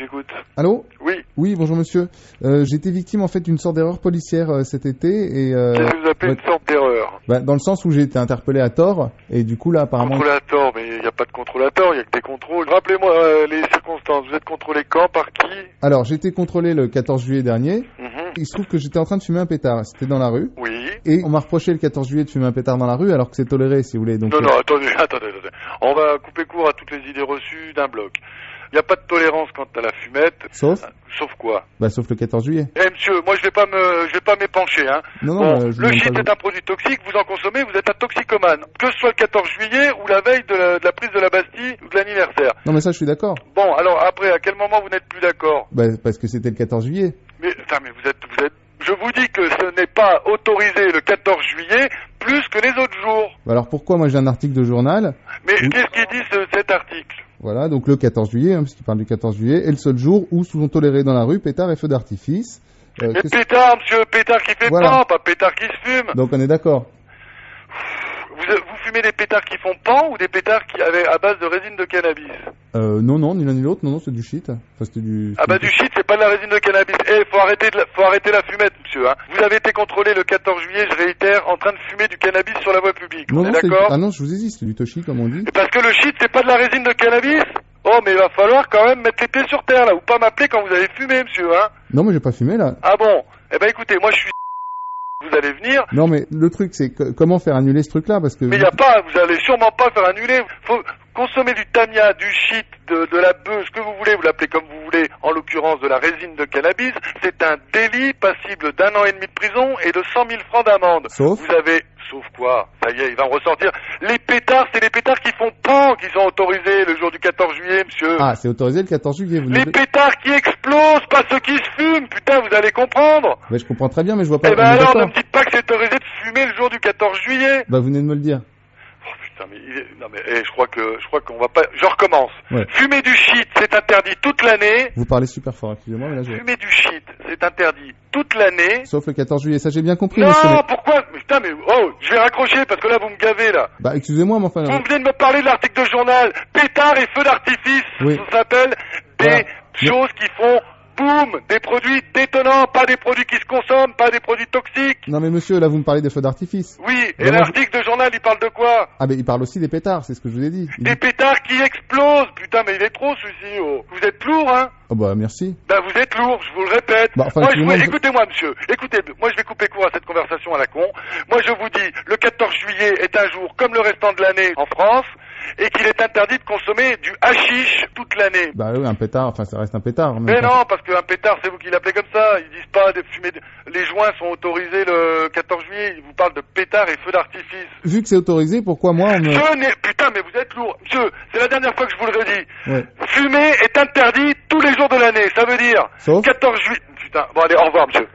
écoute. Allô ? Oui. Oui, bonjour monsieur. J'ai été victime en fait d'une sorte d'erreur policière cet été et... Qu'est-ce que vous appelez une sorte d'erreur? Dans le sens où j'ai été interpellé à tort et du coup là apparemment... Contrôle à tort, mais il n'y a pas de contrôle à tort, il n'y a que des contrôles. Rappelez-moi les circonstances, vous êtes contrôlé quand, par qui? Alors j'ai été contrôlé le 14 juillet dernier. Mhm. Il se trouve que j'étais en train de fumer un pétard, c'était dans la rue. Oui. Et on m'a reproché le 14 juillet de fumer un pétard dans la rue alors que c'est toléré si vous voulez. Donc, Non, attendez. On va couper court à toutes les idées reçues d'un bloc. Il n'y a pas de tolérance quant à la fumette. Sauf Quoi? Sauf le 14 juillet. Monsieur, moi je vais pas m'épancher, hein. Non, Bon, je le demande shit pas est un produit toxique, vous en consommez, vous êtes un toxicomane. Que ce soit le 14 juillet ou la veille de la prise de la Bastille ou de l'anniversaire. Non mais ça je suis d'accord. Bon, alors après, à quel moment vous n'êtes plus d'accord? Parce que c'était le 14 juillet. Mais vous êtes... Je vous dis que ce n'est pas autorisé le 14 juillet plus que les autres jours. Alors pourquoi moi j'ai un article de journal? Mais qu'est-ce qu'il dit cet article? Voilà, donc le 14 juillet, puisqu'il parle du 14 juillet, est le seul jour où sont tolérés dans la rue pétards et feux d'artifice. Mais pétard, monsieur, pétard qui fait pan, pas pétard qui se fume. Donc on est d'accord. Vous fumez des pétards qui font pan ou des pétards à base de résine de cannabis? Non, ni l'un ni l'autre, non, c'est du shit. Enfin, c'était du... du shit, c'est pas de la résine de cannabis. Faut arrêter la fumette, monsieur, hein. Vous avez été contrôlé le 14 juillet, je réitère, en train de fumer du cannabis sur la voie publique. Non, on est d'accord? Ah non, je vous ai dit, c'est du toshi, comme on dit. Parce que le shit, c'est pas de la résine de cannabis? Oh, mais il va falloir quand même mettre les pieds sur terre, là, ou pas m'appeler quand vous avez fumé, monsieur, hein. Non, mais j'ai pas fumé, là. Ah bon? Eh ben, écoutez, moi, je suis... Vous allez venir. Non, mais le truc, c'est comment faire annuler ce truc-là, parce que... Mais vous allez sûrement pas faire annuler. Faut consommer du tamia, du shit, de la bœuf, ce que vous voulez, vous l'appelez comme vous voulez, en l'occurrence de la résine de cannabis. C'est un délit passible d'1 an et demi de prison et de 100 000 francs d'amende. Sauf quoi? Ça y est, il va en ressortir. Les pétards, c'est les pétards qui font pan qui sont autorisés le jour du 14 juillet, monsieur. Ah, c'est autorisé le 14 juillet, vous Les pétards qui explosent, pas ceux qui se fument, putain, vous allez comprendre. Mais je comprends très bien, mais je vois pas... Eh ben alors, ne me dites pas que c'est autorisé de fumer le jour du 14 juillet. Vous venez de me le dire. Oh putain, je crois qu'on va pas... Je recommence. Ouais. Fumer du shit, c'est interdit toute l'année. Vous parlez super fort, excusez-moi, mais là je... Fumer du shit, c'est interdit toute l'année. Sauf le 14 juillet, ça j'ai bien compris. Non, pourquoi? Putain, je vais raccrocher parce que là vous me gavez là. Excusez-moi, mais enfin... Vous venez de me parler de l'article de journal. Pétard et feux d'artifice, ça s'appelle des choses qui font... Boum, des produits détonnants, pas des produits qui se consomment, pas des produits toxiques. Non mais monsieur, là vous me parlez des feux d'artifice. Oui, et l'article de journal, il parle de quoi? Ah mais il parle aussi des pétards, c'est ce que je vous ai dit. Des pétards qui explosent. Putain, mais il est trop celui-ci. Oh. Vous êtes lourd, hein? Oh merci. Vous êtes lourd, je vous le répète. Écoutez-moi, monsieur. Moi je vais couper court à cette conversation à la con. Moi je vous dis, le 14 juillet est un jour comme le restant de l'année en France. Et qu'il est interdit de consommer du hashish toute l'année. Oui, un pétard, ça reste un pétard. Mais non, parce qu'un pétard, c'est vous qui l'appelez comme ça. Ils disent pas de fumer... Les joints sont autorisés le 14 juillet. Ils vous parlent de pétard et feux d'artifice. Vu que c'est autorisé, pourquoi moi Putain, mais vous êtes lourd. Monsieur, c'est la dernière fois que je vous le redis. Ouais. Fumer est interdit tous les jours de l'année. Ça veut dire... Sauf 14 juillet... Putain, bon allez, au revoir, monsieur.